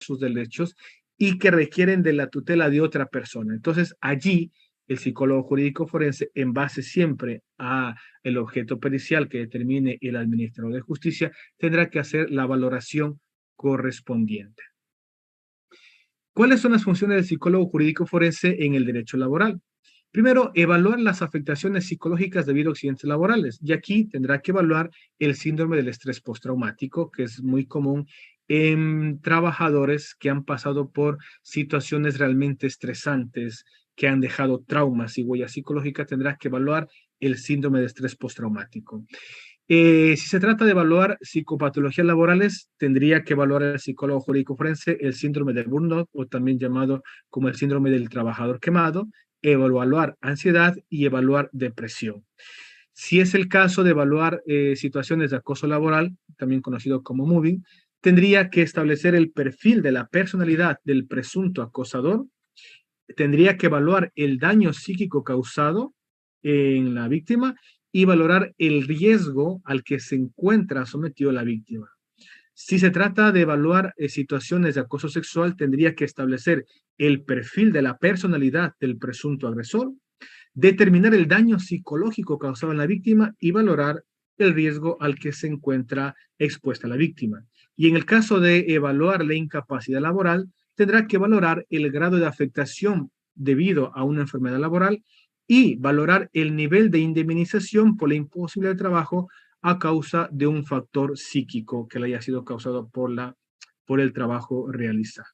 sus derechos y que requieren de la tutela de otra persona. Entonces, allí el psicólogo jurídico forense, en base siempre a el objeto pericial que determine el administrador de justicia, tendrá que hacer la valoración correspondiente. ¿Cuáles son las funciones del psicólogo jurídico forense en el derecho laboral? Primero, evaluar las afectaciones psicológicas debido a accidentes laborales. Y aquí tendrá que evaluar el síndrome del estrés postraumático, que es muy común en trabajadores que han pasado por situaciones realmente estresantes, que han dejado traumas y huellas psicológicas. Tendrá que evaluar el síndrome de estrés postraumático. Si se trata de evaluar psicopatologías laborales, tendría que evaluar el psicólogo jurídico forense el síndrome del burnout, o también llamado como el síndrome del trabajador quemado, evaluar ansiedad y evaluar depresión. Si es el caso de evaluar situaciones de acoso laboral, también conocido como mobbing, tendría que establecer el perfil de la personalidad del presunto acosador, tendría que evaluar el daño psíquico causado en la víctima y valorar el riesgo al que se encuentra sometido la víctima. Si se trata de evaluar situaciones de acoso sexual, tendría que establecer el perfil de la personalidad del presunto agresor, determinar el daño psicológico causado en la víctima y valorar el riesgo al que se encuentra expuesta la víctima. Y en el caso de evaluar la incapacidad laboral, tendrá que valorar el grado de afectación debido a una enfermedad laboral y valorar el nivel de indemnización por la imposibilidad de trabajo a causa de un factor psíquico que le haya sido causado por el trabajo realizado.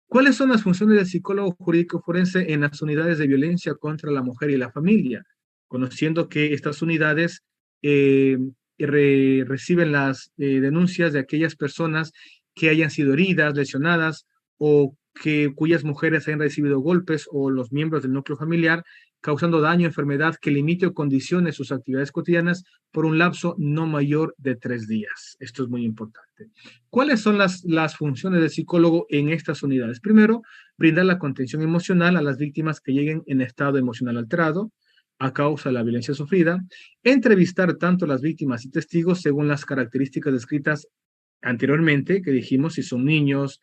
¿Cuáles son las funciones del psicólogo jurídico forense en las unidades de violencia contra la mujer y la familia? Conociendo que estas unidades reciben las denuncias de aquellas personas que hayan sido heridas, lesionadas o cuyas mujeres hayan recibido golpes o los miembros del núcleo familiar, causando daño, enfermedad que limite o condicione sus actividades cotidianas por un lapso no mayor de 3 días. Esto es muy importante. ¿Cuáles son las funciones del psicólogo en estas unidades? Primero, brindar la contención emocional a las víctimas que lleguen en estado emocional alterado a causa de la violencia sufrida, entrevistar tanto a las víctimas y testigos según las características descritas anteriormente, que dijimos si son niños,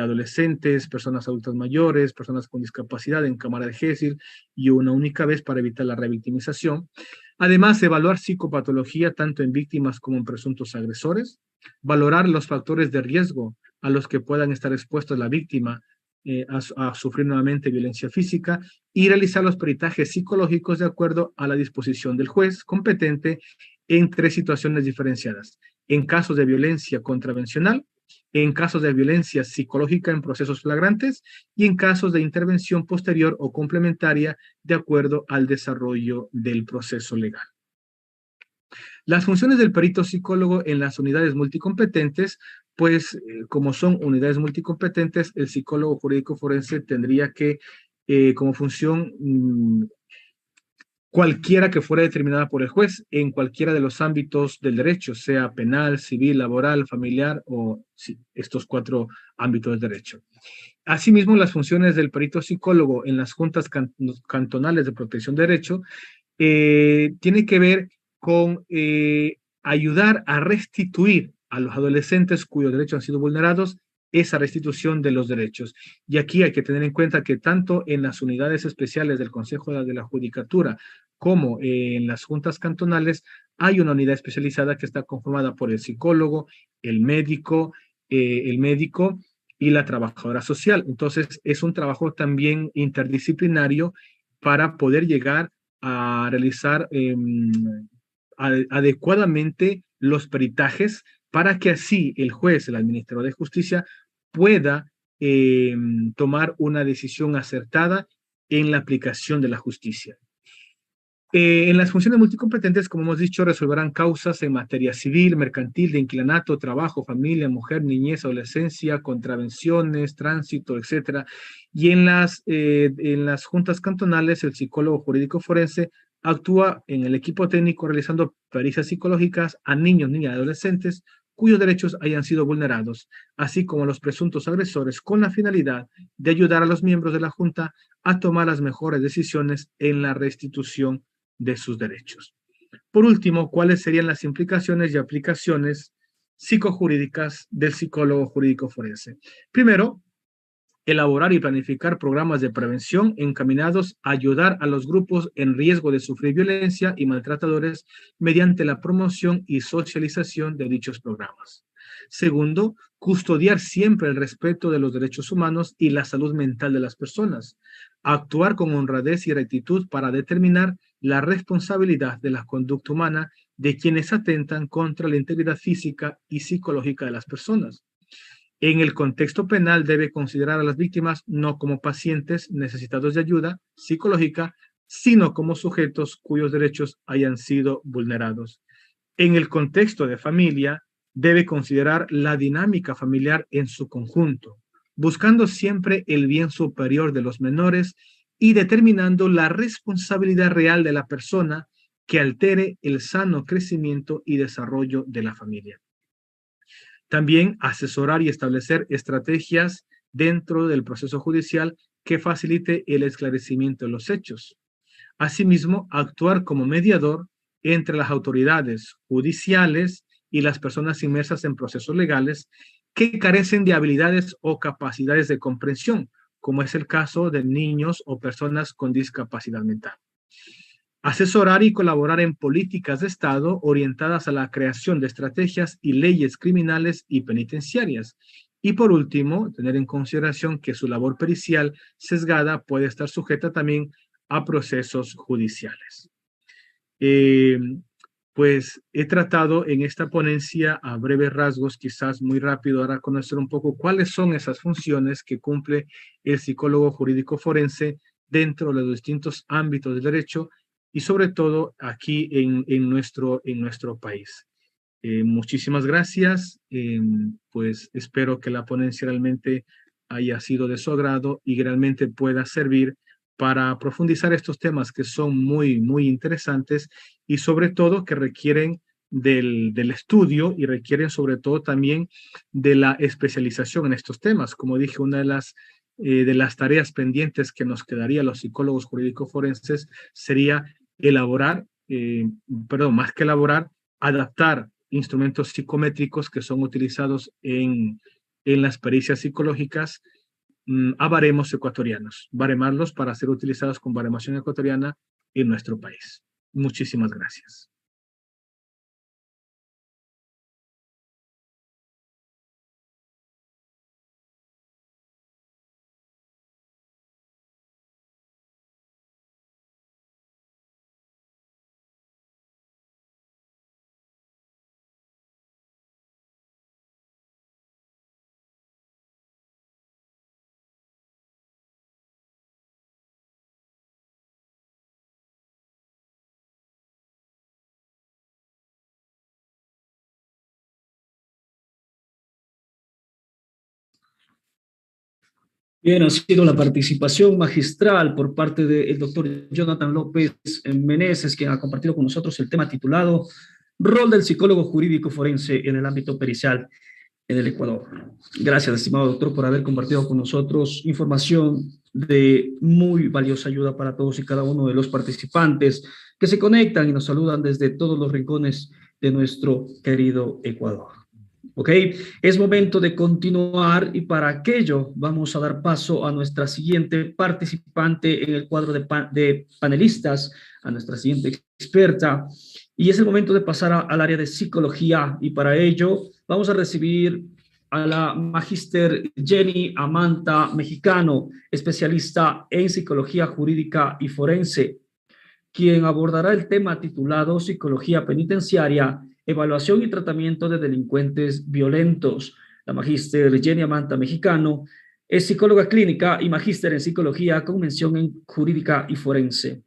adolescentes, personas adultas mayores, personas con discapacidad en cámara de GESIL y una única vez para evitar la revictimización. Además, evaluar psicopatología tanto en víctimas como en presuntos agresores, valorar los factores de riesgo a los que puedan estar expuestos la víctima a sufrir nuevamente violencia física y realizar los peritajes psicológicos de acuerdo a la disposición del juez competente en 3 situaciones diferenciadas. En casos de violencia contravencional, en casos de violencia psicológica en procesos flagrantes y en casos de intervención posterior o complementaria de acuerdo al desarrollo del proceso legal. Las funciones del perito psicólogo en las unidades multicompetentes, pues como son unidades multicompetentes, el psicólogo jurídico forense tendría que, como función, cualquiera que fuera determinada por el juez en cualquiera de los ámbitos del derecho, sea penal, civil, laboral, familiar o sí, estos 4 ámbitos del derecho. Asimismo, las funciones del perito psicólogo en las juntas cantonales de protección de derecho tiene que ver con ayudar a restituir a los adolescentes cuyos derechos han sido vulnerados esa restitución de los derechos. Y aquí hay que tener en cuenta que tanto en las unidades especiales del Consejo de la Judicatura como en las juntas cantonales hay una unidad especializada que está conformada por el psicólogo, el médico y la trabajadora social. Entonces, es un trabajo también interdisciplinario para poder llegar a realizar adecuadamente los peritajes para que así el juez, el administrador de justicia, pueda tomar una decisión acertada en la aplicación de la justicia. En las funciones multicompetentes, como hemos dicho, resolverán causas en materia civil, mercantil, de inquilinato, trabajo, familia, mujer, niñez, adolescencia, contravenciones, tránsito, etc. Y en las juntas cantonales, el psicólogo jurídico forense actúa en el equipo técnico realizando pericias psicológicas a niños, niñas y adolescentes cuyos derechos hayan sido vulnerados, así como a los presuntos agresores, con la finalidad de ayudar a los miembros de la Junta a tomar las mejores decisiones en la restitución de sus derechos. Por último, ¿cuáles serían las implicaciones y aplicaciones psicojurídicas del psicólogo jurídico forense. Primero, elaborar y planificar programas de prevención encaminados a ayudar a los grupos en riesgo de sufrir violencia y maltratadores mediante la promoción y socialización de dichos programas. Segundo, custodiar siempre el respeto de los derechos humanos y la salud mental de las personas. Actuar con honradez y rectitud para determinar la responsabilidad de la conducta humana de quienes atentan contra la integridad física y psicológica de las personas. En el contexto penal debe considerar a las víctimas no como pacientes necesitados de ayuda psicológica, sino como sujetos cuyos derechos hayan sido vulnerados. En el contexto de familia, debe considerar la dinámica familiar en su conjunto, buscando siempre el bien superior de los menores y determinando la responsabilidad real de la persona que altere el sano crecimiento y desarrollo de la familia. También asesorar y establecer estrategias dentro del proceso judicial que facilite el esclarecimiento de los hechos. Asimismo, actuar como mediador entre las autoridades judiciales y las personas inmersas en procesos legales que carecen de habilidades o capacidades de comprensión, como es el caso de niños o personas con discapacidad mental. Asesorar y colaborar en políticas de Estado orientadas a la creación de estrategias y leyes criminales y penitenciarias. Y por último, tener en consideración que su labor pericial sesgada puede estar sujeta también a procesos judiciales. Pues he tratado en esta ponencia a breves rasgos, quizás muy rápido, ahora conocer un poco cuáles son esas funciones que cumple el psicólogo jurídico forense dentro de los distintos ámbitos del derecho y sobre todo aquí en nuestro país. Muchísimas gracias, pues espero que la ponencia realmente haya sido de su agrado y realmente pueda servir para profundizar estos temas que son muy, muy interesantes y sobre todo que requieren del estudio y requieren sobre todo también de la especialización en estos temas. Como dije, una de las tareas pendientes que nos quedaría a los psicólogos jurídicos forenses sería elaborar, más que elaborar, adaptar instrumentos psicométricos que son utilizados en las pericias psicológicas a baremos ecuatorianos, baremarlos para ser utilizados con baremación ecuatoriana en nuestro país. Muchísimas gracias. Bien, ha sido la participación magistral por parte del doctor Jonathan López Meneses, quien ha compartido con nosotros el tema titulado Rol del psicólogo jurídico forense en el ámbito pericial en el Ecuador. Gracias, estimado doctor, por haber compartido con nosotros información de muy valiosa ayuda para todos y cada uno de los participantes que se conectan y nos saludan desde todos los rincones de nuestro querido Ecuador. ¿Ok? Es momento de continuar y para aquello vamos a dar paso a nuestra siguiente participante en el cuadro de panelistas, a nuestra siguiente experta, y es el momento de pasar al área de psicología y para ello vamos a recibir a la magíster Jenny Amanta Mexicano, especialista en psicología jurídica y forense, quien abordará el tema titulado Psicología penitenciaria, evaluación y tratamiento de delincuentes violentos. La magíster Jenny Amanta Mexicano es psicóloga clínica y magíster en psicología con mención en jurídica y forense.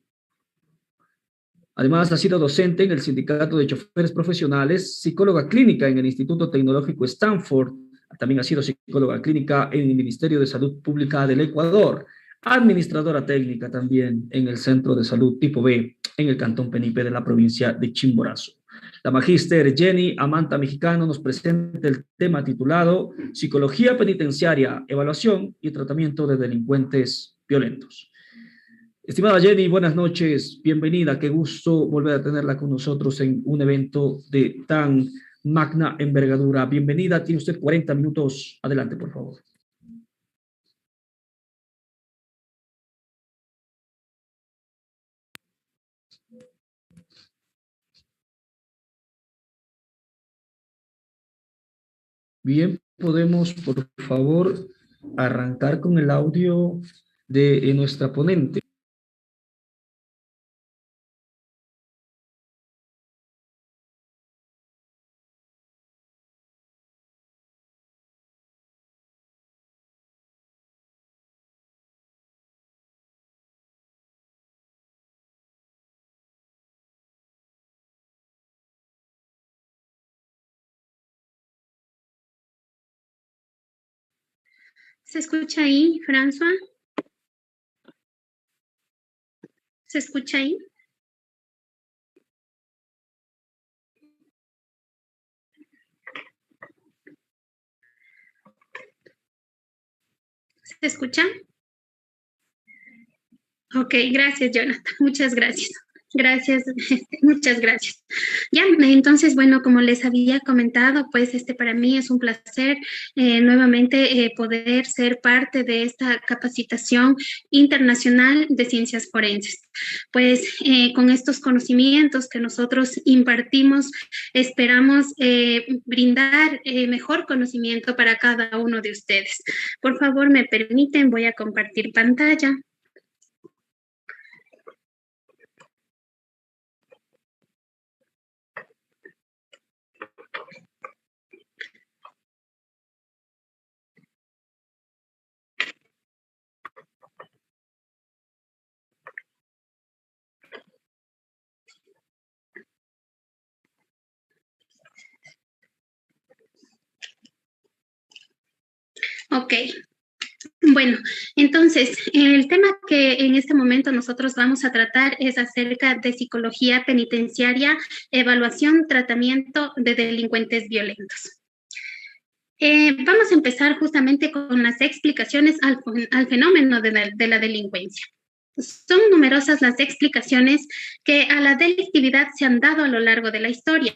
Además, ha sido docente en el Sindicato de Choferes Profesionales, psicóloga clínica en el Instituto Tecnológico Stanford, también ha sido psicóloga clínica en el Ministerio de Salud Pública del Ecuador, administradora técnica también en el Centro de Salud Tipo B en el Cantón Penipe de la provincia de Chimborazo. La magíster Jenny Amanta Mexicano nos presenta el tema titulado Psicología penitenciaria, evaluación y tratamiento de delincuentes violentos. Estimada Jenny, buenas noches, bienvenida, qué gusto volver a tenerla con nosotros en un evento de tan magna envergadura. Bienvenida, tiene usted 40 minutos. Adelante, por favor. Bien, podemos, por favor, arrancar con el audio de nuestra ponente. ¿Se escucha ahí, François? ¿Se escucha ahí? ¿Se escucha? Ok, gracias, Jonathan. Muchas gracias. Gracias, muchas gracias. Ya, entonces, bueno, como les había comentado, pues para mí es un placer nuevamente poder ser parte de esta capacitación internacional de ciencias forenses. Pues con estos conocimientos que nosotros impartimos, esperamos brindar mejor conocimiento para cada uno de ustedes. Por favor, me permiten, voy a compartir pantalla. Ok, bueno, entonces el tema que en este momento nosotros vamos a tratar es acerca de psicología penitenciaria, evaluación, tratamiento de delincuentes violentos. Vamos a empezar justamente con las explicaciones al fenómeno de la delincuencia. Son numerosas las explicaciones que a la delictividad se han dado a lo largo de la historia.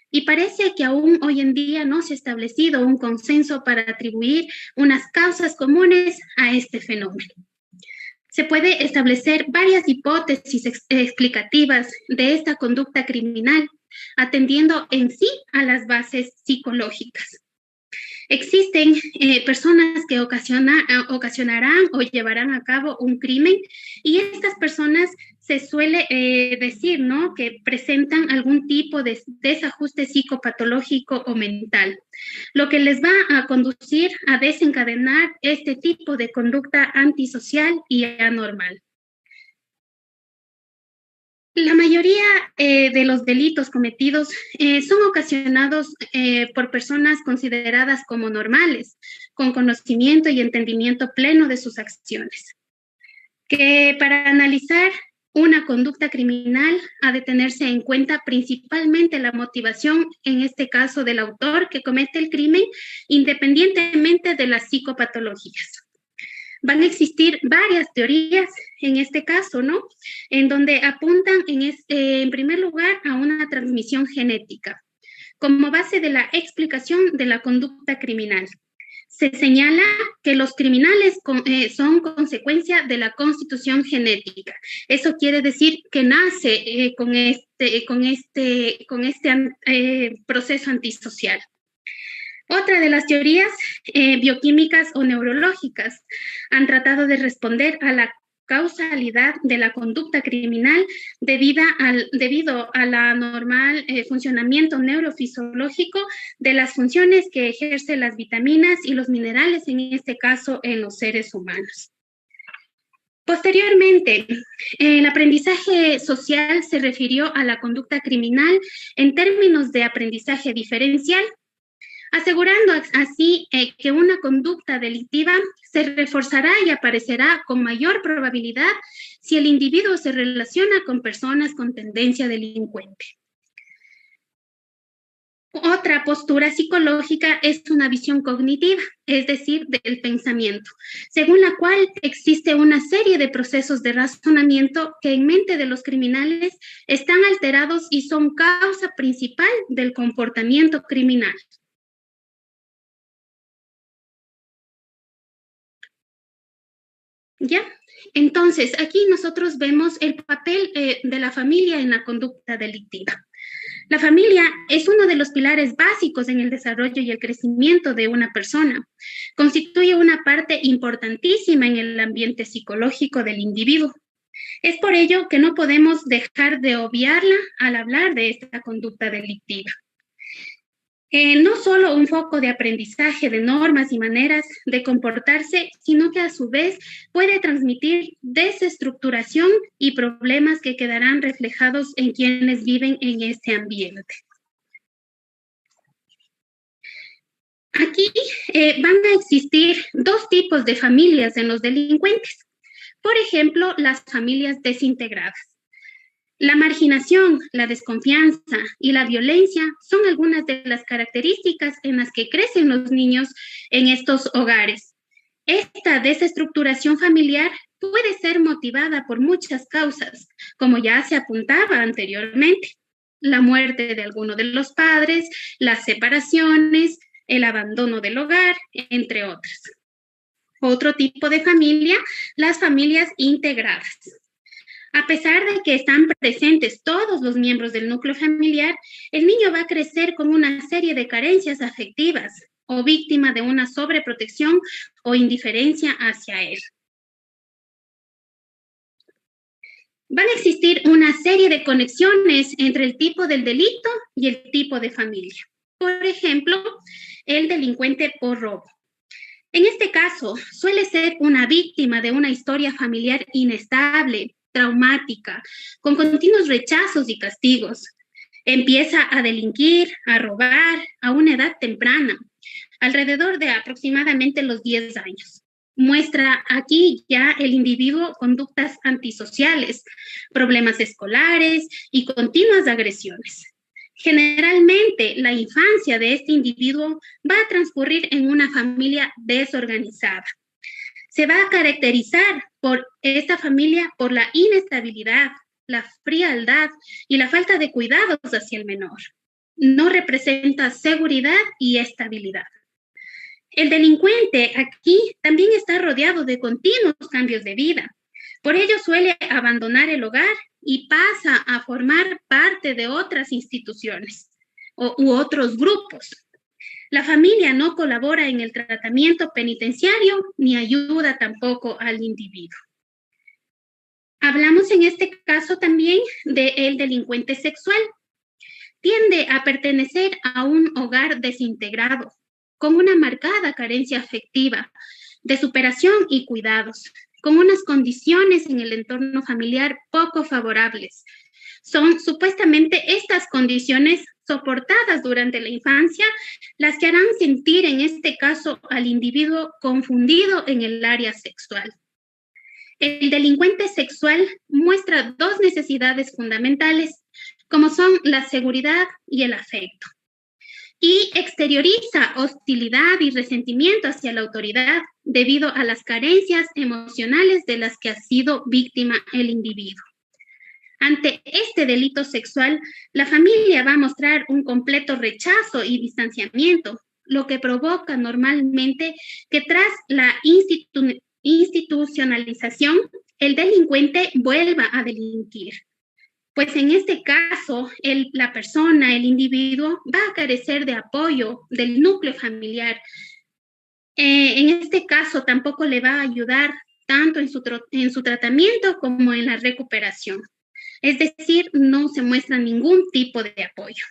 Y parece que aún hoy en día no se ha establecido un consenso para atribuir unas causas comunes a este fenómeno. Se puede establecer varias hipótesis explicativas de esta conducta criminal, atendiendo en sí a las bases psicológicas. Existen personas que ocasionarán o llevarán a cabo un crimen y estas personas se suele decir, ¿no?, que presentan algún tipo de desajuste psicopatológico o mental, lo que les va a conducir a desencadenar este tipo de conducta antisocial y anormal. La mayoría de los delitos cometidos son ocasionados por personas consideradas como normales, con conocimiento y entendimiento pleno de sus acciones. Que para analizar una conducta criminal ha de tenerse en cuenta principalmente la motivación, en este caso del autor que comete el crimen, independientemente de las psicopatologías. Van a existir varias teorías en este caso, ¿no?, en donde apuntan en primer lugar a una transmisión genética como base de la explicación de la conducta criminal. Se señala que los criminales son consecuencia de la constitución genética. Eso quiere decir que nace con este proceso antisocial. Otra de las teorías bioquímicas o neurológicas han tratado de responder a la causalidad de la conducta criminal debido al anormal funcionamiento neurofisiológico de las funciones que ejercen las vitaminas y los minerales, en este caso en los seres humanos. Posteriormente, el aprendizaje social se refirió a la conducta criminal en términos de aprendizaje diferencial, asegurando así que una conducta delictiva se reforzará y aparecerá con mayor probabilidad si el individuo se relaciona con personas con tendencia delincuente. Otra postura psicológica es una visión cognitiva, es decir, del pensamiento, según la cual existe una serie de procesos de razonamiento que en mente de los criminales están alterados y son causa principal del comportamiento criminal. ¿Ya? Entonces, aquí nosotros vemos el papel de la familia en la conducta delictiva. La familia es uno de los pilares básicos en el desarrollo y el crecimiento de una persona. Constituye una parte importantísima en el ambiente psicológico del individuo. Es por ello que no podemos dejar de obviarla al hablar de esta conducta delictiva. No solo un foco de aprendizaje de normas y maneras de comportarse, sino que a su vez puede transmitir desestructuración y problemas que quedarán reflejados en quienes viven en este ambiente. Aquí van a existir dos tipos de familias en los delincuentes. Por ejemplo, las familias desintegradas. La marginación, la desconfianza y la violencia son algunas de las características en las que crecen los niños en estos hogares. Esta desestructuración familiar puede ser motivada por muchas causas, como ya se apuntaba anteriormente. La muerte de alguno de los padres, las separaciones, el abandono del hogar, entre otras. Otro tipo de familia, las familias integradas. A pesar de que están presentes todos los miembros del núcleo familiar, el niño va a crecer con una serie de carencias afectivas o víctima de una sobreprotección o indiferencia hacia él. Van a existir una serie de conexiones entre el tipo del delito y el tipo de familia. Por ejemplo, el delincuente por robo. En este caso, suele ser una víctima de una historia familiar inestable, traumática, con continuos rechazos y castigos. Empieza a delinquir, a robar a una edad temprana, alrededor de aproximadamente los 10 años. Muestra aquí ya el individuo conductas antisociales, problemas escolares y continuas agresiones. Generalmente, la infancia de este individuo va a transcurrir en una familia desorganizada. Se va a caracterizar por esta familia por la inestabilidad, la frialdad y la falta de cuidados hacia el menor. No representa seguridad y estabilidad. El delincuente aquí también está rodeado de continuos cambios de vida. Por ello suele abandonar el hogar y pasa a formar parte de otras instituciones u otros grupos. La familia no colabora en el tratamiento penitenciario ni ayuda tampoco al individuo. Hablamos en este caso también del delincuente sexual. Tiende a pertenecer a un hogar desintegrado, con una marcada carencia afectiva, de superación y cuidados, con unas condiciones en el entorno familiar poco favorables. Son supuestamente estas condiciones soportadas durante la infancia las que harán sentir en este caso al individuo confundido en el área sexual. El delincuente sexual muestra dos necesidades fundamentales, como son la seguridad y el afecto, y exterioriza hostilidad y resentimiento hacia la autoridad debido a las carencias emocionales de las que ha sido víctima el individuo. Ante este delito sexual, la familia va a mostrar un completo rechazo y distanciamiento, lo que provoca normalmente que tras la institucionalización, el delincuente vuelva a delinquir. Pues en este caso, la persona, el individuo, va a carecer de apoyo del núcleo familiar. En este caso, tampoco le va a ayudar tanto en su tratamiento como en la recuperación. Es decir, no se muestra ningún tipo de apoyo.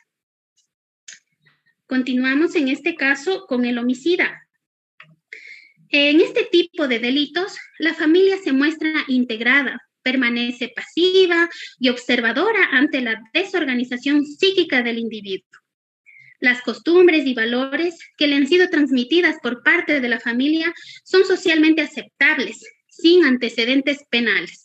Continuamos en este caso con el homicida. En este tipo de delitos, la familia se muestra integrada, permanece pasiva y observadora ante la desorganización psíquica del individuo. Las costumbres y valores que le han sido transmitidas por parte de la familia son socialmente aceptables, sin antecedentes penales.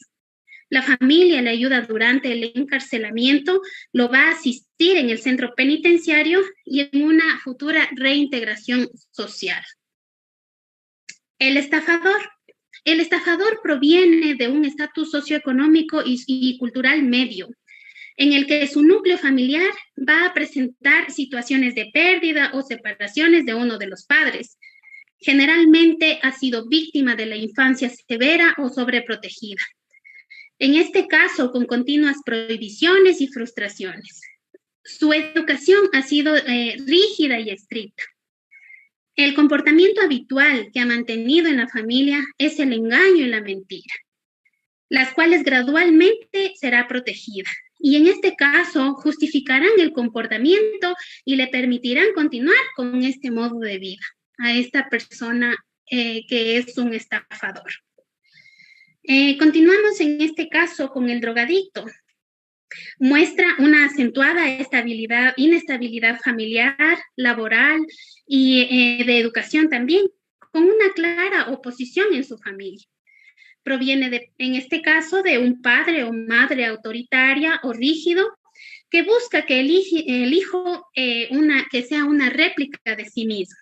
La familia le ayuda durante el encarcelamiento, lo va a asistir en el centro penitenciario y en una futura reintegración social. El estafador. El estafador proviene de un estatus socioeconómico y cultural medio, en el que su núcleo familiar va a presentar situaciones de pérdida o separaciones de uno de los padres. Generalmente ha sido víctima de la infancia severa o sobreprotegida. En este caso, con continuas prohibiciones y frustraciones. Su educación ha sido rígida y estricta. El comportamiento habitual que ha mantenido en la familia es el engaño y la mentira, las cuales gradualmente será protegida. Y en este caso justificarán el comportamiento y le permitirán continuar con este modo de vida a esta persona que es un estafador. Continuamos en este caso con el drogadicto. Muestra una acentuada inestabilidad familiar, laboral y de educación también, con una clara oposición en su familia. Proviene, en este caso, de un padre o madre autoritaria o rígido que busca que el hijo que sea una réplica de sí mismo.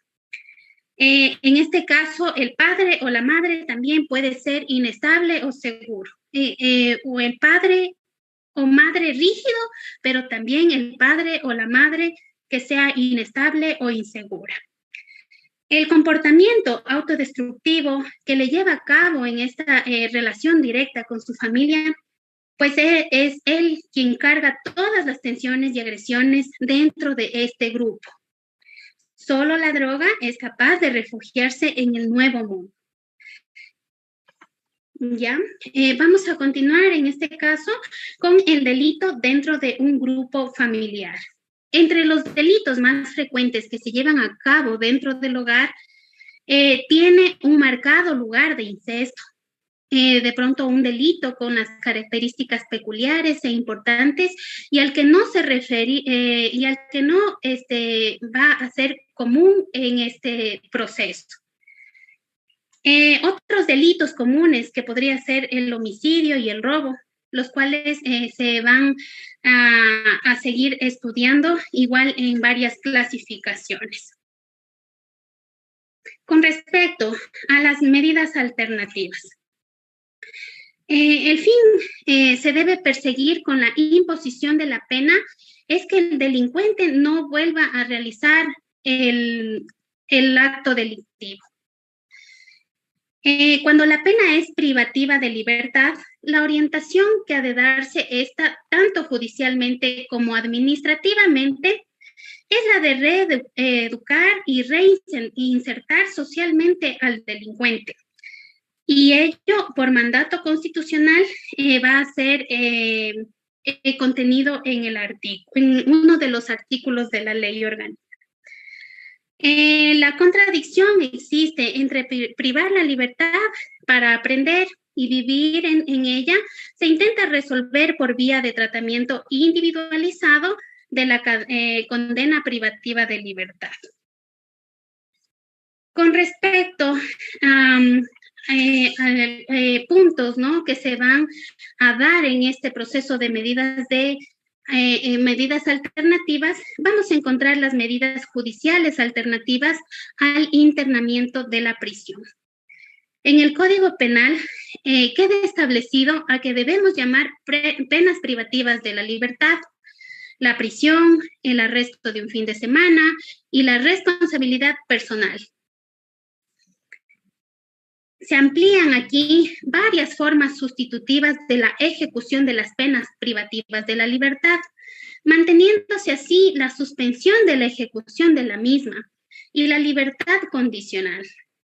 En este caso, el padre o la madre también puede ser inestable o seguro, o el padre o madre rígido, pero también el padre o la madre que sea inestable o insegura. El comportamiento autodestructivo que le lleva a cabo en esta relación directa con su familia, pues es él quien carga todas las tensiones y agresiones dentro de este grupo. Solo la droga es capaz de refugiarse en el nuevo mundo. ¿Ya? Vamos a continuar en este caso con el delito dentro de un grupo familiar. Entre los delitos más frecuentes que se llevan a cabo dentro del hogar, tiene un marcado lugar de incesto. De pronto un delito con las características peculiares e importantes y al que no se refiere y al que no va a ser común en este proceso. Otros delitos comunes que podría ser el homicidio y el robo, los cuales se van a seguir estudiando igual en varias clasificaciones. Con respecto a las medidas alternativas, el fin se debe perseguir con la imposición de la pena es que el delincuente no vuelva a realizar el acto delictivo. Cuando la pena es privativa de libertad, la orientación que ha de darse esta, tanto judicialmente como administrativamente, es la de reeducar y reinsertar socialmente al delincuente. Y ello, por mandato constitucional, va a ser contenido en uno de los artículos de la ley orgánica. La contradicción existe entre privar la libertad para aprender y vivir en ella, se intenta resolver por vía de tratamiento individualizado de la condena privativa de libertad. Con respecto a puntos, ¿no?, que se van a dar en este proceso de medidas alternativas, vamos a encontrar las medidas judiciales alternativas al internamiento de la prisión. En el Código Penal queda establecido a que debemos llamar penas privativas de la libertad, la prisión, el arresto de un fin de semana y la responsabilidad personal. Se amplían aquí varias formas sustitutivas de la ejecución de las penas privativas de la libertad, manteniéndose así la suspensión de la ejecución de la misma y la libertad condicional.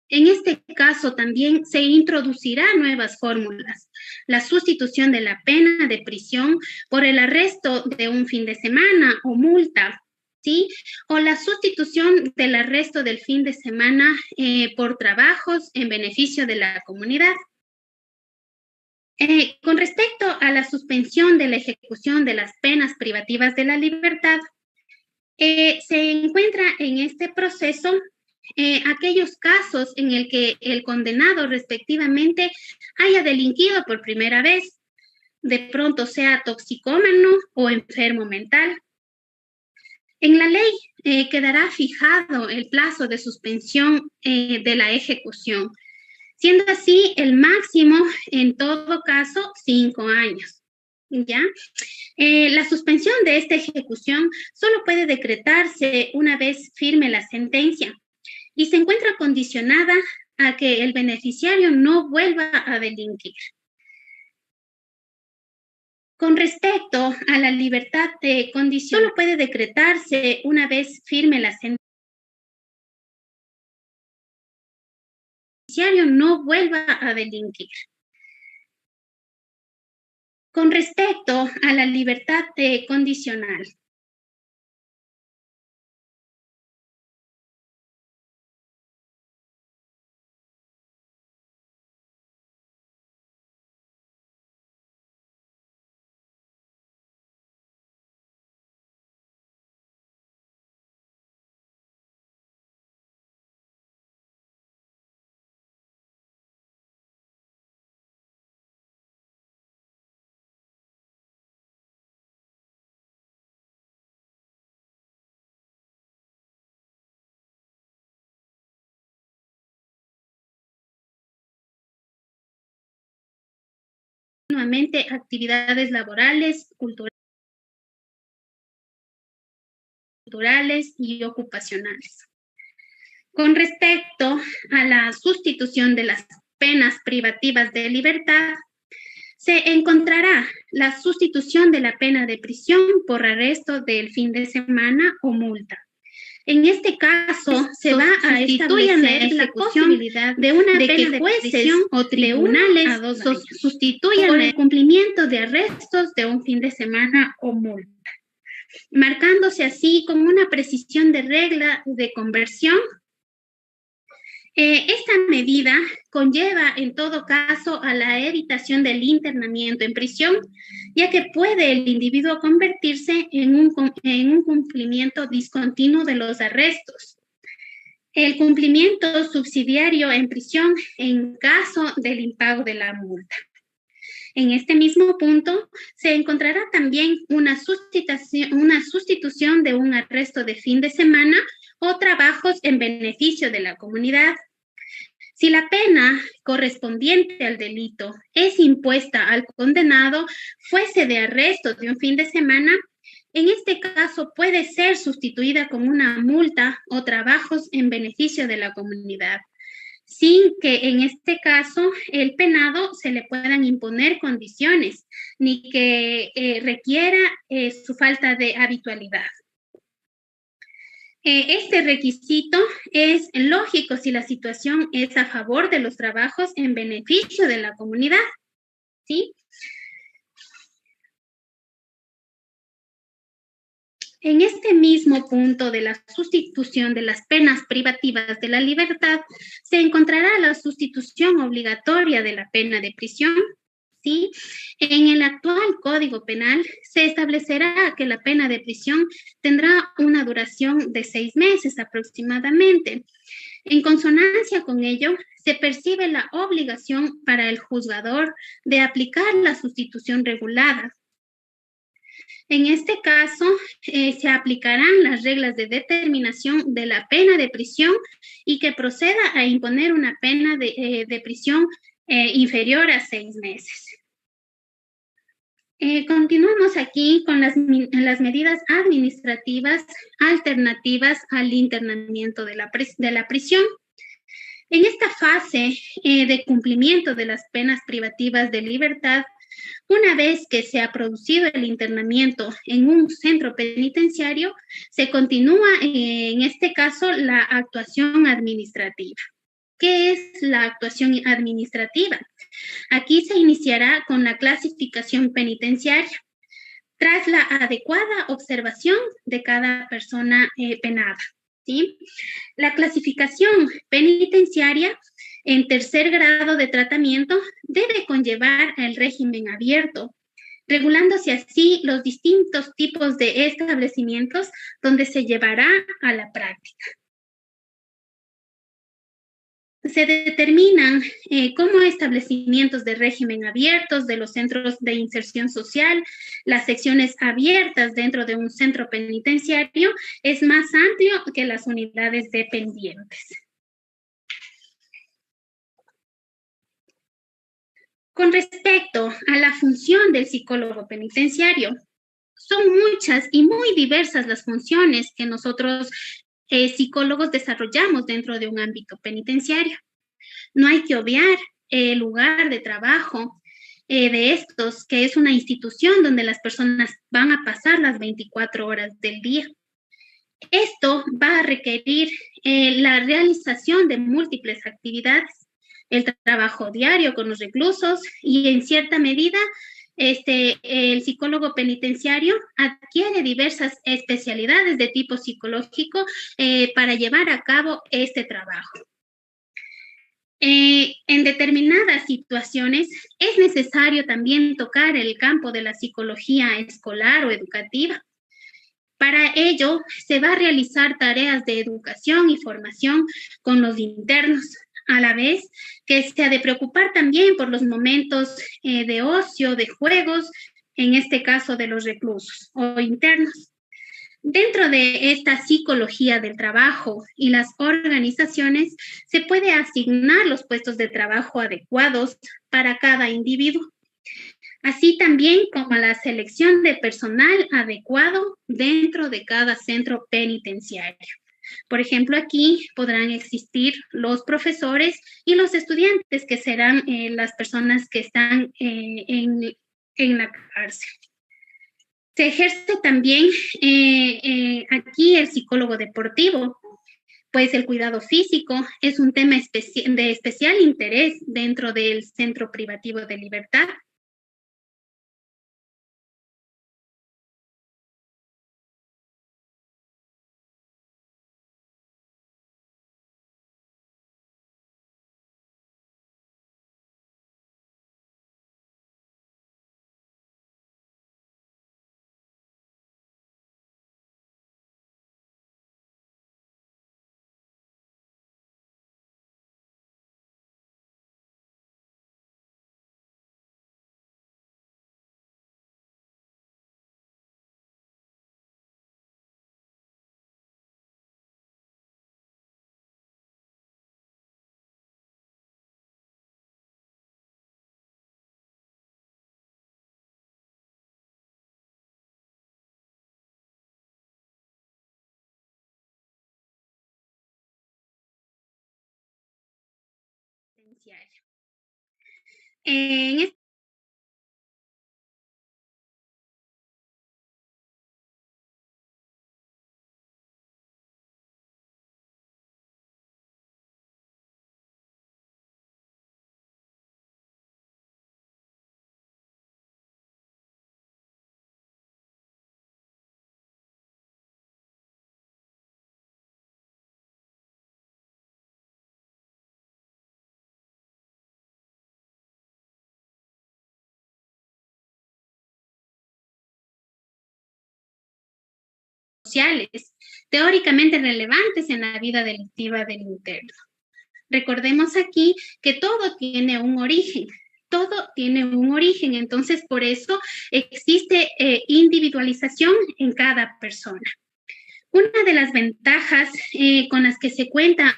En este caso también se introducirá nuevas fórmulas, la sustitución de la pena de prisión por el arresto de un fin de semana o multa, ¿sí?, o la sustitución del arresto del fin de semana por trabajos en beneficio de la comunidad. Con respecto a la suspensión de la ejecución de las penas privativas de la libertad, se encuentra en este proceso aquellos casos en el que el condenado respectivamente haya delinquido por primera vez, de pronto sea toxicómano o enfermo mental. En la ley quedará fijado el plazo de suspensión de la ejecución, siendo así el máximo, en todo caso, 5 años. ¿Ya? La suspensión de esta ejecución solo puede decretarse una vez firme la sentencia y se encuentra condicionada a que el beneficiario no vuelva a delinquir. Con respecto a la libertad de condición, solo puede decretarse una vez firme la sentencia. El beneficiario no vuelva a delinquir. Con respecto a la libertad condicional, nuevamente actividades laborales, culturales y ocupacionales. Con respecto a la sustitución de las penas privativas de libertad, se encontrará la sustitución de la pena de prisión por arresto del fin de semana o multa. En este caso, se va a establecer la posibilidad de una pena de prisión o tribunales sustituyan por el cumplimiento de arrestos de un fin de semana o multa, marcándose así como una precisión de regla de conversión. Esta medida conlleva en todo caso a la evitación del internamiento en prisión, ya que puede el individuo convertirse en un cumplimiento discontinuo de los arrestos. El cumplimiento subsidiario en prisión en caso del impago de la multa. En este mismo punto se encontrará también una sustitución de un arresto de fin de semana o trabajos en beneficio de la comunidad. Si la pena correspondiente al delito es impuesta al condenado fuese de arresto de un fin de semana, en este caso puede ser sustituida con una multa o trabajos en beneficio de la comunidad, sin que en este caso el penado se le puedan imponer condiciones ni que requiera su falta de habitualidad. Este requisito es lógico si la situación es a favor de los trabajos en beneficio de la comunidad, ¿sí? En este mismo punto de la sustitución de las penas privativas de la libertad, se encontrará la sustitución obligatoria de la pena de prisión, ¿sí? En el actual Código Penal se establecerá que la pena de prisión tendrá una duración de 6 meses aproximadamente. En consonancia con ello, se percibe la obligación para el juzgador de aplicar la sustitución regulada. En este caso, se aplicarán las reglas de determinación de la pena de prisión y que proceda a imponer una pena de prisión inferior a 6 meses. Continuamos aquí con las medidas administrativas alternativas al internamiento de la prisión. En esta fase de cumplimiento de las penas privativas de libertad, una vez que se ha producido el internamiento en un centro penitenciario, se continúa en este caso la actuación administrativa. ¿Qué es la actuación administrativa? Aquí se iniciará con la clasificación penitenciaria, tras la adecuada observación de cada persona penada, ¿sí? La clasificación penitenciaria en tercer grado de tratamiento debe conllevar el régimen abierto, regulándose así los distintos tipos de establecimientos donde se llevará a la práctica. Se determinan como establecimientos de régimen abiertos de los centros de inserción social. Las secciones abiertas dentro de un centro penitenciario es más amplio que las unidades dependientes. Con respecto a la función del psicólogo penitenciario, son muchas y muy diversas las funciones que nosotros psicólogos desarrollamos dentro de un ámbito penitenciario. No hay que obviar el lugar de trabajo de estos, que es una institución donde las personas van a pasar las 24 horas del día. Esto va a requerir la realización de múltiples actividades, el trabajo diario con los reclusos y en cierta medida el psicólogo penitenciario adquiere diversas especialidades de tipo psicológico para llevar a cabo este trabajo. En determinadas situaciones es necesario también tocar el campo de la psicología escolar o educativa. Para ello, se va a realizar tareas de educación y formación con los internos, a la vez que se ha de preocupar también por los momentos de ocio, de juegos, en este caso de los reclusos o internos. Dentro de esta psicología del trabajo y las organizaciones, se puede asignar los puestos de trabajo adecuados para cada individuo, así también como la selección de personal adecuado dentro de cada centro penitenciario. Por ejemplo, aquí podrán existir los profesores y los estudiantes, que serán las personas que están en la cárcel. Se ejerce también aquí el psicólogo deportivo, pues el cuidado físico es un tema de especial interés dentro del Centro Privativo de Libertad. En este sociales, teóricamente relevantes en la vida delictiva del interno. Recordemos aquí que todo tiene un origen, entonces por eso existe individualización en cada persona. Una de las ventajas con las que se cuenta,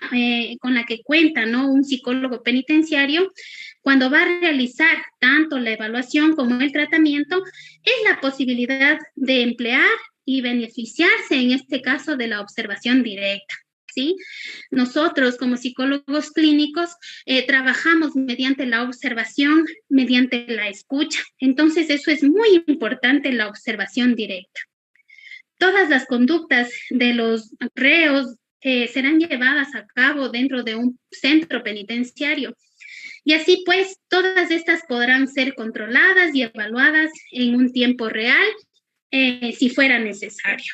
con la que cuenta, ¿no?, un psicólogo penitenciario cuando va a realizar tanto la evaluación como el tratamiento es la posibilidad de emplear y beneficiarse, en este caso, de la observación directa, ¿sí? Nosotros, como psicólogos clínicos, trabajamos mediante la observación, mediante la escucha. Entonces, eso es muy importante, la observación directa. Todas las conductas de los reos serán llevadas a cabo dentro de un centro penitenciario. Y así pues, todas estas podrán ser controladas y evaluadas en un tiempo real, si fuera necesario.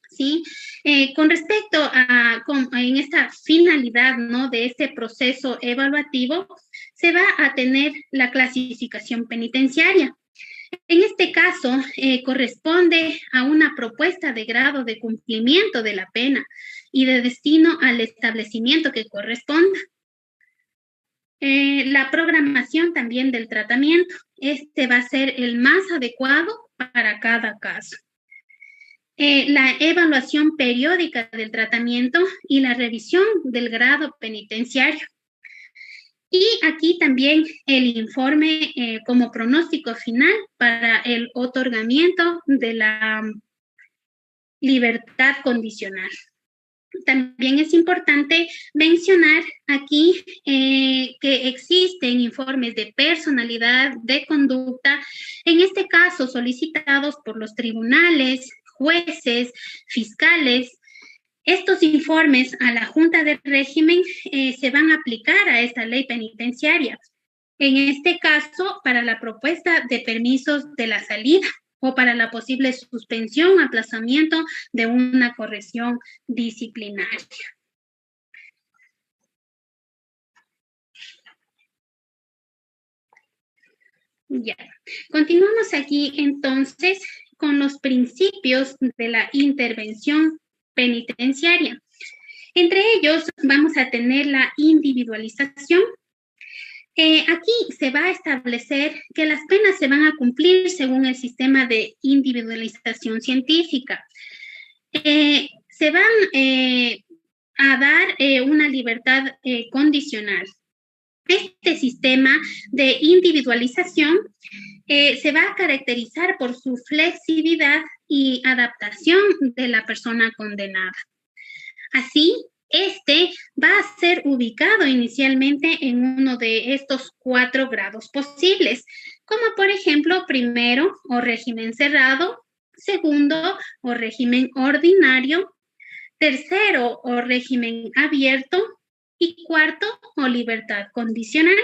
¿Sí? Con respecto en esta finalidad, ¿no?, de este proceso evaluativo, se va a tener la clasificación penitenciaria. En este caso, corresponde a una propuesta de grado de cumplimiento de la pena y de destino al establecimiento que corresponda. La programación también del tratamiento. Este va a ser el más adecuado para cada caso. La evaluación periódica del tratamiento y la revisión del grado penitenciario. Y aquí también el informe como pronóstico final para el otorgamiento de la libertad condicional. También es importante mencionar aquí que existen informes de personalidad, de conducta, en este caso solicitados por los tribunales, jueces, fiscales. Estos informes a la Junta de Régimen se van a aplicar a esta ley penitenciaria. En este caso, para la propuesta de permisos de la salida o para la posible suspensión o aplazamiento de una corrección disciplinaria. Ya, continuamos aquí entonces con los principios de la intervención penitenciaria. Entre ellos vamos a tener la individualización. Aquí se va a establecer que las penas se van a cumplir según el sistema de individualización científica. Se van a dar una libertad condicional. Este sistema de individualización se va a caracterizar por su flexibilidad y adaptación de la persona condenada. Así, este va a ser ubicado inicialmente en uno de estos 4 grados posibles, como por ejemplo, primero, o régimen cerrado, segundo, o régimen ordinario, tercero, o régimen abierto, y cuarto, o libertad condicional.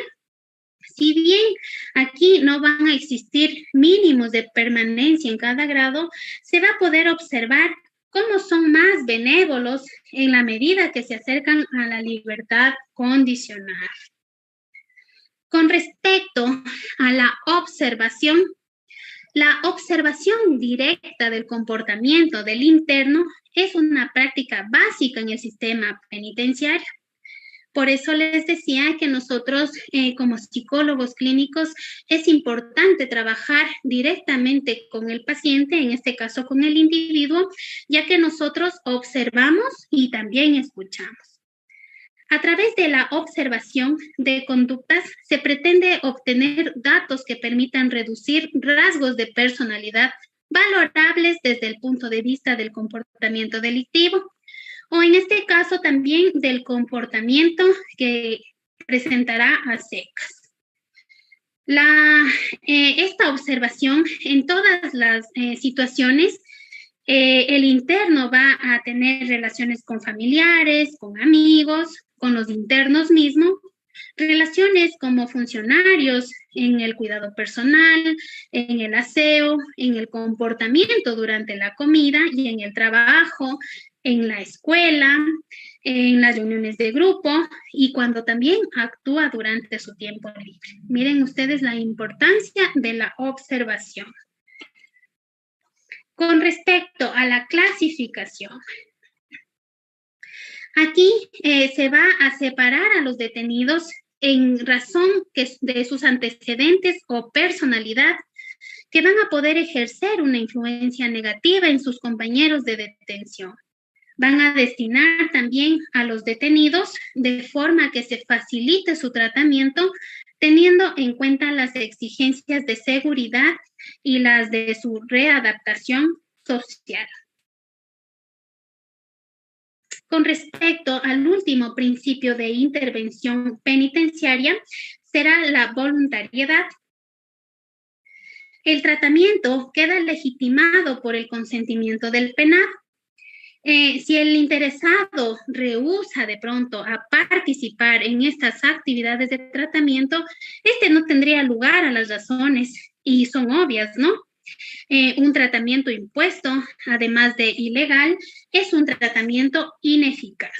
Si bien aquí no van a existir mínimos de permanencia en cada grado, se va a poder observar cómo son más benévolos en la medida que se acercan a la libertad condicional. Con respecto a la observación directa del comportamiento del interno es una práctica básica en el sistema penitenciario. Por eso les decía que nosotros como psicólogos clínicos es importante trabajar directamente con el paciente, en este caso con el individuo, ya que nosotros observamos y también escuchamos. A través de la observación de conductas se pretende obtener datos que permitan reducir rasgos de personalidad valorables desde el punto de vista del comportamiento delictivo, o en este caso también del comportamiento que presentará a secas. Esta observación en todas las situaciones, el interno va a tener relaciones con familiares, con amigos, con los internos mismos, relaciones como funcionarios en el cuidado personal, en el aseo, en el comportamiento durante la comida y en el trabajo, en la escuela, en las reuniones de grupo y cuando también actúa durante su tiempo libre. Miren ustedes la importancia de la observación. Con respecto a la clasificación, aquí se va a separar a los detenidos en razón de sus antecedentes o personalidad que van a poder ejercer una influencia negativa en sus compañeros de detención. Van a destinar también a los detenidos de forma que se facilite su tratamiento, teniendo en cuenta las exigencias de seguridad y las de su readaptación social. Con respecto al último principio de intervención penitenciaria, será la voluntariedad. El tratamiento queda legitimado por el consentimiento del penado. Si el interesado rehúsa de pronto a participar en estas actividades de tratamiento, este no tendría lugar a las razones y son obvias, ¿no? Un tratamiento impuesto, además de ilegal, es un tratamiento ineficaz.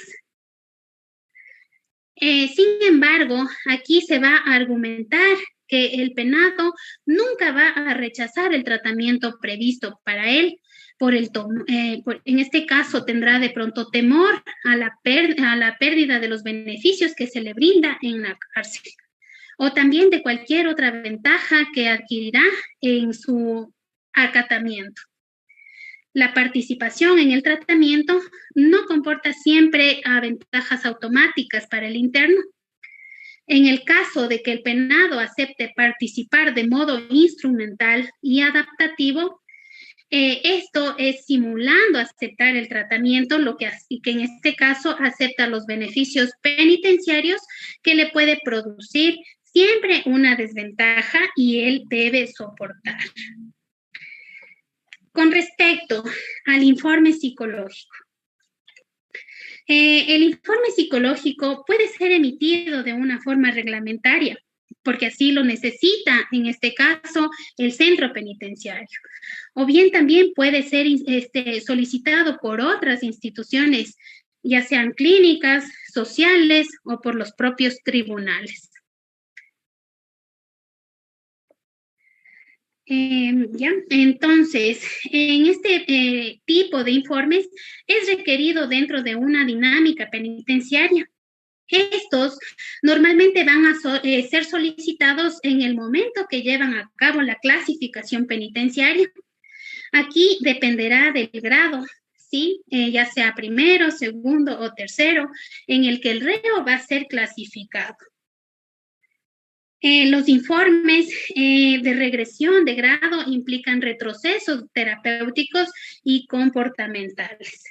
Sin embargo, aquí se va a argumentar que el penado nunca va a rechazar el tratamiento previsto para él. En este caso tendrá de pronto temor a la pérdida de los beneficios que se le brinda en la cárcel. o también de cualquier otra ventaja que adquirirá en su acatamiento. La participación en el tratamiento no comporta siempre ventajas automáticas para el interno. En el caso de que el penado acepte participar de modo instrumental y adaptativo, esto es simulando aceptar el tratamiento, lo que en este caso acepta los beneficios penitenciarios que le puede producir siempre una desventaja y él debe soportar. Con respecto al informe psicológico. El informe psicológico puede ser emitido de una forma reglamentaria, porque así lo necesita, en este caso, el centro penitenciario. O bien también puede ser solicitado por otras instituciones, ya sean clínicas, sociales o por los propios tribunales. Entonces, en este tipo de informes es requerido dentro de una dinámica penitenciaria. Estos normalmente van a ser solicitados en el momento que llevan a cabo la clasificación penitenciaria. Aquí dependerá del grado, ¿sí? Ya sea primero, segundo o tercero, en el que el reo va a ser clasificado. Los informes de regresión de grado implican retrocesos terapéuticos y comportamentales.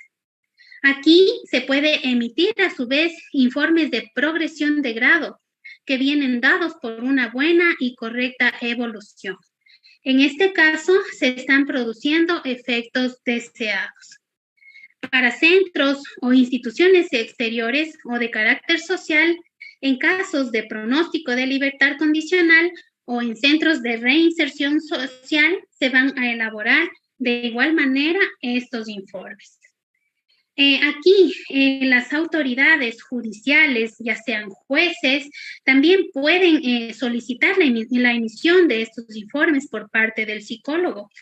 Aquí se puede emitir a su vez informes de progresión de grado que vienen dados por una buena y correcta evolución. En este caso, se están produciendo efectos deseados. Para centros o instituciones exteriores o de carácter social, en casos de pronóstico de libertad condicional o en centros de reinserción social, se van a elaborar de igual manera estos informes. Aquí las autoridades judiciales, ya sean jueces, también pueden solicitar la emisión de estos informes por parte del psicólogo,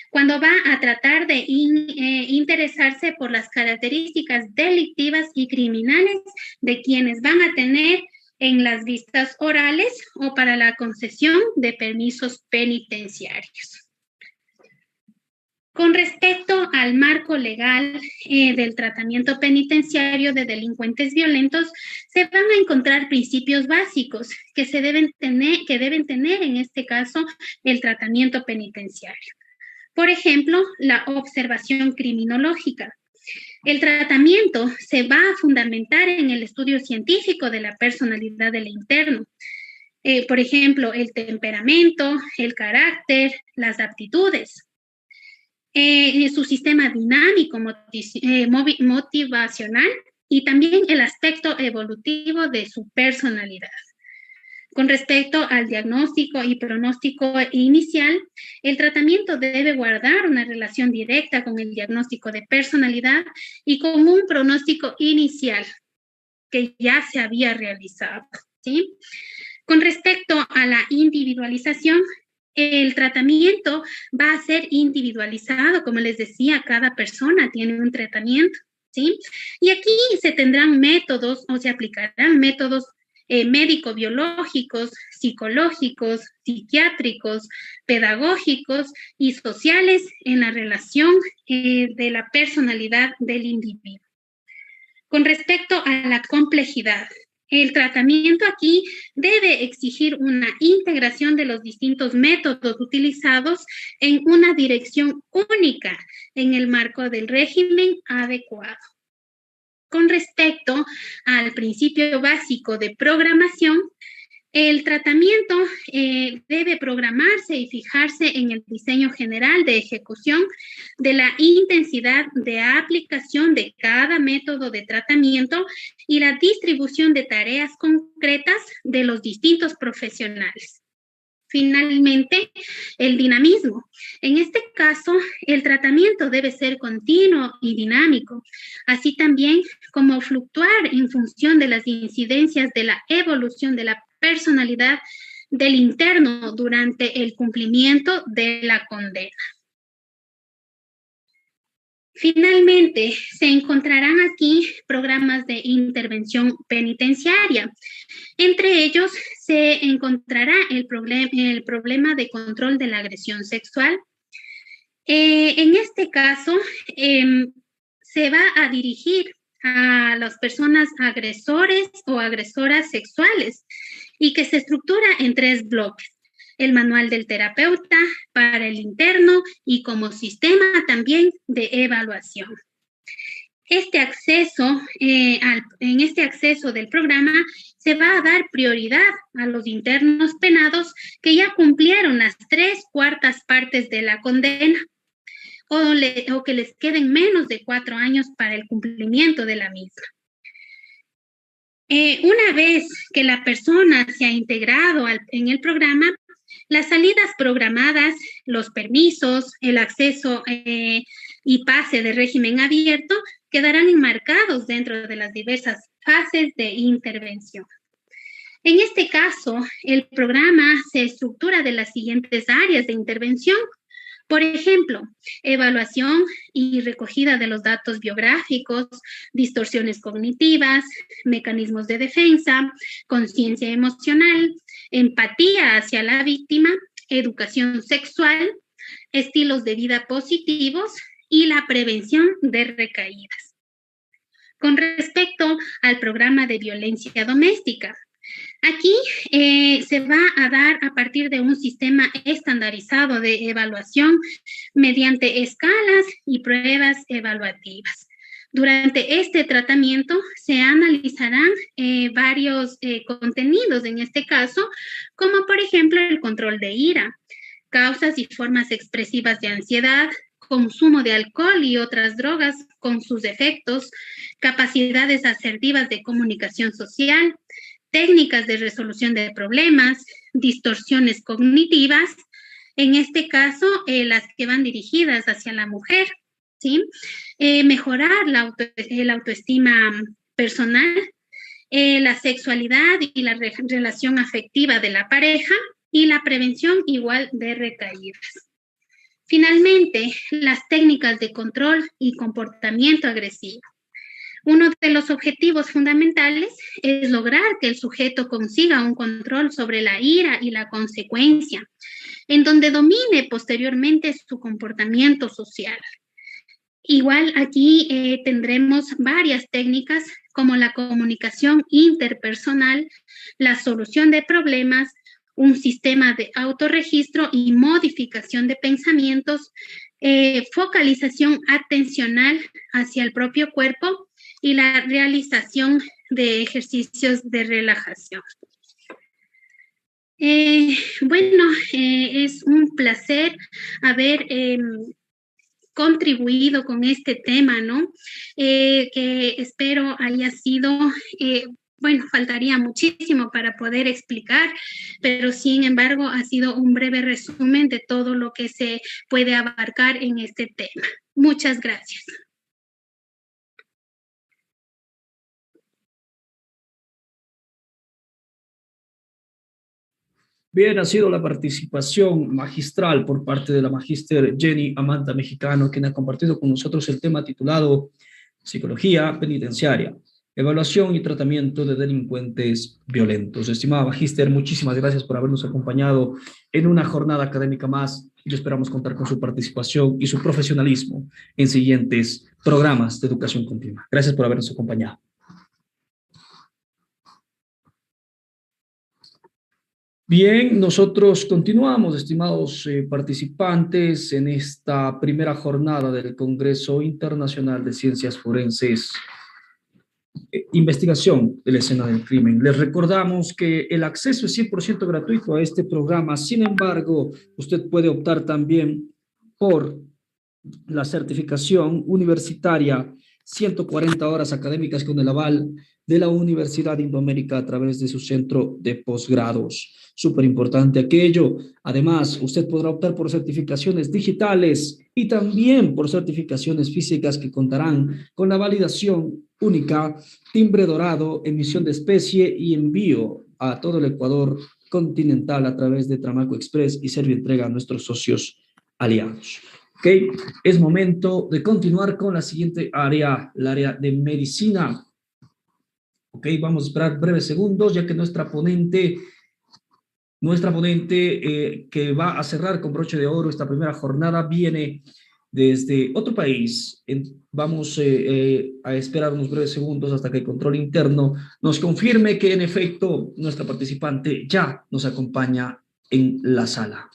cuando va a tratar de interesarse por las características delictivas y criminales de quienes van a tener en las vistas orales o para la concesión de permisos penitenciarios. Con respecto al marco legal del tratamiento penitenciario de delincuentes violentos, se van a encontrar principios básicos que deben tener en este caso el tratamiento penitenciario. Por ejemplo, la observación criminológica. El tratamiento se va a fundamentar en el estudio científico de la personalidad del interno. Por ejemplo, el temperamento, el carácter, las aptitudes. Su sistema dinámico motivacional y también el aspecto evolutivo de su personalidad. Con respecto al diagnóstico y pronóstico inicial, el tratamiento debe guardar una relación directa con el diagnóstico de personalidad y con un pronóstico inicial que ya se había realizado, ¿sí? Con respecto a la individualización, el tratamiento va a ser individualizado, como les decía, cada persona tiene un tratamiento, ¿sí? Y aquí se tendrán métodos o se aplicarán métodos médico-biológicos, psicológicos, psiquiátricos, pedagógicos y sociales en la relación de la personalidad del individuo. Con respecto a la complejidad, el tratamiento aquí debe exigir una integración de los distintos métodos utilizados en una dirección única en el marco del régimen adecuado. Con respecto al principio básico de programación, el tratamiento debe programarse y fijarse en el diseño general de ejecución de la intensidad de aplicación de cada método de tratamiento y la distribución de tareas concretas de los distintos profesionales. Finalmente, el dinamismo. En este caso, el tratamiento debe ser continuo y dinámico, así también como fluctuar en función de las incidencias de la evolución de la personalidad del interno durante el cumplimiento de la condena. Finalmente, se encontrarán aquí programas de intervención penitenciaria. Entre ellos se encontrará el problema de control de la agresión sexual. En este caso, se va a dirigir a las personas agresores o agresoras sexuales y que se estructura en 3 bloques. El manual del terapeuta para el interno y como sistema también de evaluación. En este acceso del programa se va a dar prioridad a los internos penados que ya cumplieron las 3/4 partes de la condena o que les queden menos de 4 años para el cumplimiento de la misma. Una vez que la persona se ha integrado en el programa, las salidas programadas, los permisos, el acceso y pase de régimen abierto quedarán enmarcados dentro de las diversas fases de intervención. En este caso, el programa se estructura de las siguientes áreas de intervención. Por ejemplo, evaluación y recogida de los datos biográficos, distorsiones cognitivas, mecanismos de defensa, conciencia emocional, empatía hacia la víctima, educación sexual, estilos de vida positivos y la prevención de recaídas. Con respecto al programa de violencia doméstica, aquí se va a dar a partir de un sistema estandarizado de evaluación mediante escalas y pruebas evaluativas. Durante este tratamiento se analizarán varios contenidos, en este caso, como por ejemplo el control de ira, causas y formas expresivas de ansiedad, consumo de alcohol y otras drogas con sus efectos, capacidades asertivas de comunicación social, técnicas de resolución de problemas, distorsiones cognitivas, en este caso las que van dirigidas hacia la mujer, ¿sí? Mejorar la autoestima personal, la sexualidad y la relación afectiva de la pareja y la prevención igual de recaídas. Finalmente, las técnicas de control y comportamiento agresivo. Uno de los objetivos fundamentales es lograr que el sujeto consiga un control sobre la ira y la consecuencia, en donde domine posteriormente su comportamiento social. Igual aquí tendremos varias técnicas como la comunicación interpersonal, la solución de problemas, un sistema de autorregistro y modificación de pensamientos, focalización atencional hacia el propio cuerpo y la realización de ejercicios de relajación. Es un placer haber contribuido con este tema, ¿no? Que espero haya sido... faltaría muchísimo para poder explicar, pero sin embargo ha sido un breve resumen de todo lo que se puede abarcar en este tema. Muchas gracias. Bien, ha sido la participación magistral por parte de la magíster Jenny Amanta Mexicano, quien ha compartido con nosotros el tema titulado Psicología Penitenciaria, Evaluación y Tratamiento de Delincuentes Violentos. Estimada magíster, muchísimas gracias por habernos acompañado en una jornada académica más y esperamos contar con su participación y su profesionalismo en siguientes programas de educación continua. Gracias por habernos acompañado. Bien, nosotros continuamos, estimados participantes, en esta primera jornada del Congreso Internacional de Ciencias Forenses, Investigación de la Escena del Crimen. Les recordamos que el acceso es 100% gratuito a este programa. Sin embargo, usted puede optar también por la certificación universitaria 140 horas académicas con el aval de la Universidad Indoamérica a través de su centro de posgrados. Súper importante aquello. Además, usted podrá optar por certificaciones digitales y también por certificaciones físicas que contarán con la validación única, timbre dorado, emisión de especie y envío a todo el Ecuador continental a través de Tramaco Express y Servientrega a nuestros socios aliados. Ok, es momento de continuar con la siguiente área, el área de medicina. Ok, vamos a esperar breves segundos ya que nuestra ponente Nuestra ponente que va a cerrar con broche de oro esta primera jornada viene desde otro país. Vamos a esperar unos breves segundos hasta que el control interno nos confirme que en efecto nuestra participante ya nos acompaña en la sala.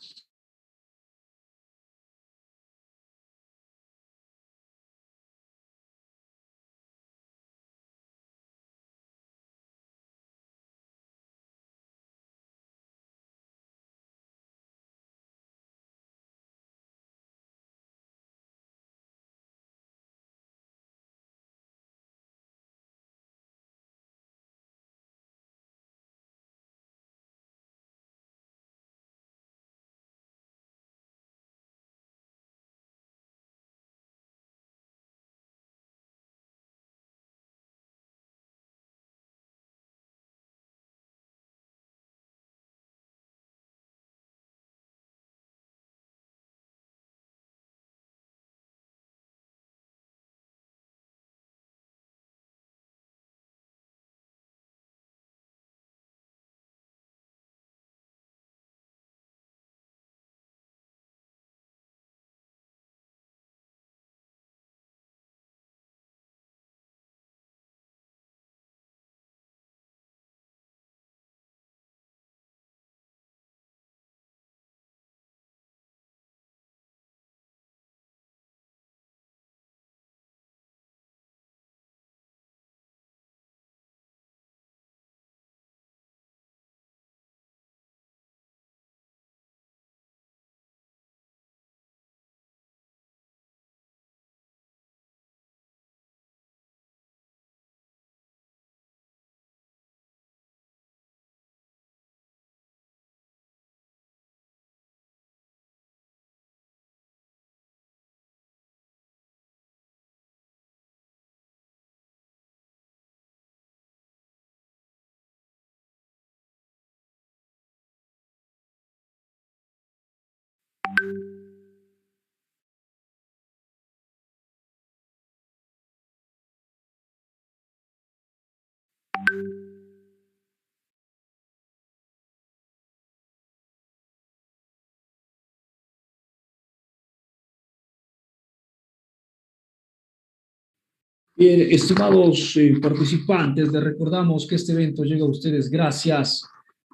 Bien, estimados participantes, les recordamos que este evento llega a ustedes gracias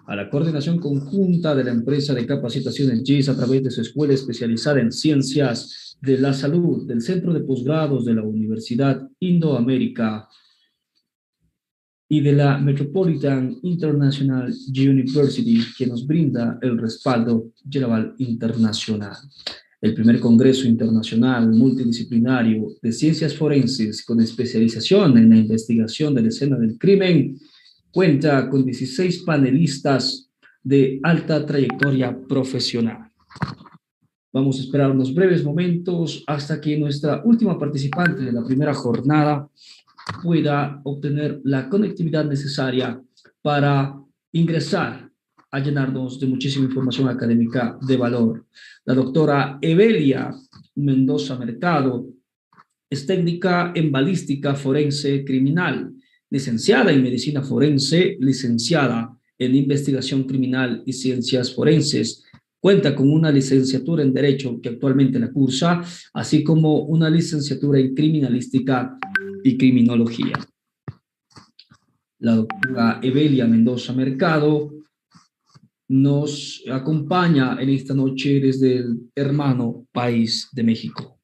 a la coordinación conjunta de la empresa de capacitación en GIS a través de su escuela especializada en ciencias de la salud del Centro de Posgrados de la Universidad Indoamérica y de la Metropolitan International University, que nos brinda el respaldo General Internacional. El primer Congreso Internacional Multidisciplinario de Ciencias Forenses con especialización en la investigación de la escena del crimen cuenta con 16 panelistas de alta trayectoria profesional. Vamos a esperar unos breves momentos hasta que nuestra última participante de la primera jornada pueda obtener la conectividad necesaria para ingresar a llenarnos de muchísima información académica de valor. La doctora Evelia Mendoza Mercado es técnica en balística forense criminal, licenciada en medicina forense, licenciada en investigación criminal y ciencias forenses. Cuenta con una licenciatura en Derecho que actualmente la cursa, así como una licenciatura en Criminalística y Criminología. La doctora Evelia Mendoza Mercado nos acompaña en esta noche desde el hermano país de México.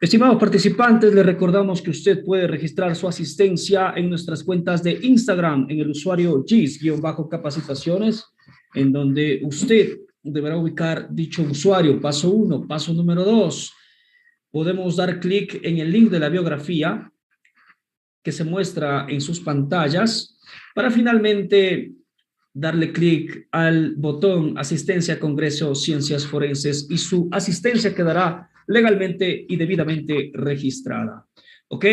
Estimados participantes, les recordamos que usted puede registrar su asistencia en nuestras cuentas de Instagram, en el usuario GIS-capacitaciones, en donde usted deberá ubicar dicho usuario. Paso 1, paso número 2. Podemos dar clic en el link de la biografía que se muestra en sus pantallas para finalmente darle clic al botón Asistencia a Congreso Ciencias Forenses y su asistencia quedará legalmente y debidamente registrada. ¿Ok?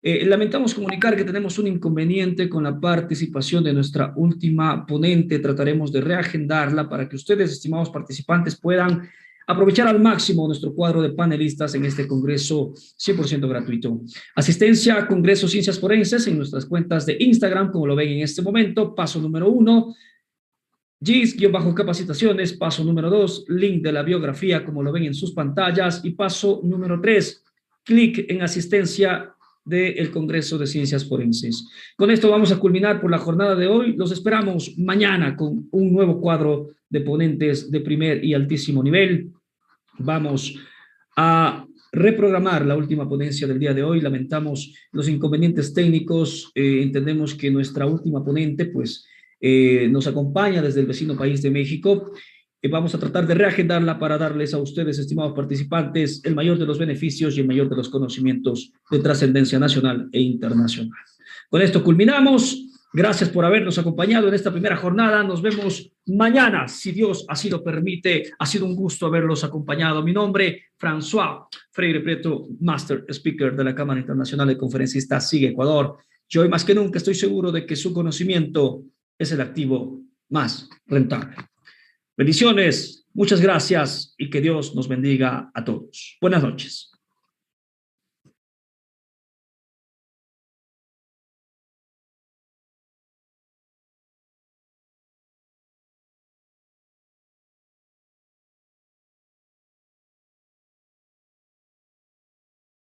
Lamentamos comunicar que tenemos un inconveniente con la participación de nuestra última ponente. Trataremos de reagendarla para que ustedes, estimados participantes, puedan aprovechar al máximo nuestro cuadro de panelistas en este congreso 100% gratuito. Asistencia a Congreso Ciencias Forenses en nuestras cuentas de Instagram, como lo ven en este momento. Paso número 1, GIS-capacitaciones. Paso número 2, link de la biografía, como lo ven en sus pantallas. Y paso número 3, clic en asistencia del Congreso de Ciencias Forenses. Con esto vamos a culminar por la jornada de hoy. Los esperamos mañana con un nuevo cuadro de ponentes de primer y altísimo nivel. Vamos a reprogramar la última ponencia del día de hoy. Lamentamos los inconvenientes técnicos. Entendemos que nuestra última ponente, pues, nos acompaña desde el vecino país de México. Vamos a tratar de reagendarla para darles a ustedes, estimados participantes, el mayor de los beneficios y el mayor de los conocimientos de trascendencia nacional e internacional. Con esto culminamos. Gracias por habernos acompañado en esta primera jornada. Nos vemos mañana, si Dios así lo permite. Ha sido un gusto haberlos acompañado. Mi nombre, François Freire Prieto, Master Speaker de la Cámara Internacional de Conferencistas SIG Ecuador. Yo hoy más que nunca estoy seguro de que su conocimiento es el activo más rentable. Bendiciones, muchas gracias y que Dios nos bendiga a todos. Buenas noches.